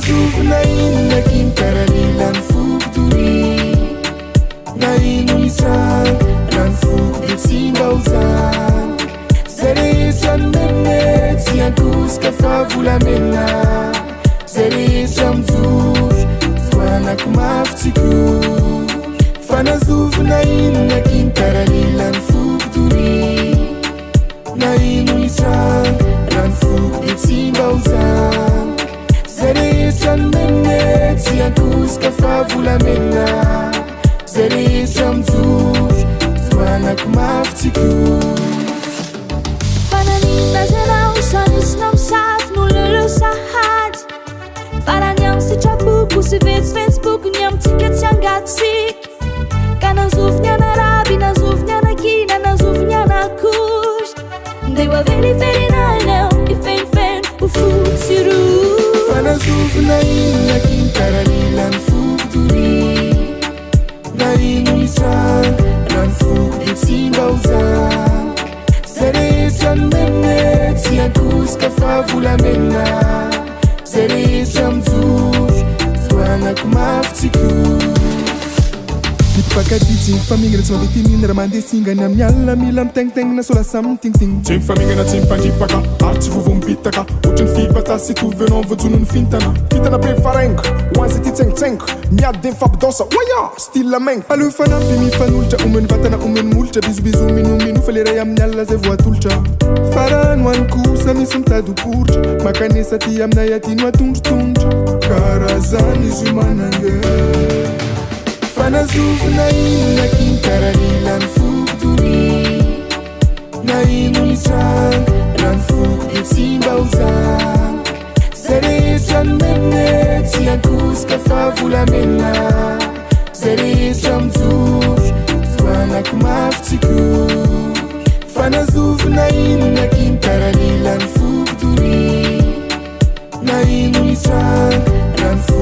fanazovina ino nakiny Taralila ny fokotory na ino mitranga raha ny foko dia tsy mba ho zany zay rehetra ny menimeny tsy ankosika fa volamena zay rehetra mijoro toanako mafy tsy kory fanazovina ino nakiny Taralila ny fokotory na ino mitranga raha ny foko dia tsy mba ho zany zay rehetra ny menimeny tsy ankosika fa volamena zay rehetra mijoro toanako mafy tsy kory fananina zay nao sanisina misafy nololeo sahady farany amin'ny sitrapoko sy vetsivetsipoko ny amintsika tsy angatsika ka nazoviny anaraby nazoviny anakina nazoviny anakory ndeha ho avelivelinanao ifenifeno ho fotsy roa fanazovina ino nakiny Taralila ny fokotory na ino mitranga raha ny foko dia tsy mba ho zany zay rehetra ny menimeny tsy ankosika fa volamena zay rehetra mijoro toanako mafy tsy kory Fakaditsy mifamingana tsy mavetinina raha mandeha singany amin'ny alina mila mitengitegna solasa mitingting tsy mifamingana tsy mifandripaka ary tsy vovo mipitaka ohatrany fibatasy itovy anao voajono ny fintana be farenga hoan'izay ty tsengitsenga miady dia mifampidansa oya style menga aleo fanampy mifanolotra omeny vatana omeny molotra bizobizo minomino fa le ray amin'ny alina zay voatolotra farany hoany kosa misy mitady hoporotra makanesa ty aminay aty no atondrotondra karaha zany izy io mananga fanazovina ino nakiny Taralila ny fokotory na ino mitranga raha ny foko dia tsy mba ho zany zay rehetra ny menimeny tsy ankosika fa volamena zay rehetra mijoro toanako mafy tsy kory fanazovina ino nakiny Taralila ny fokotory na ino mitranga raha ny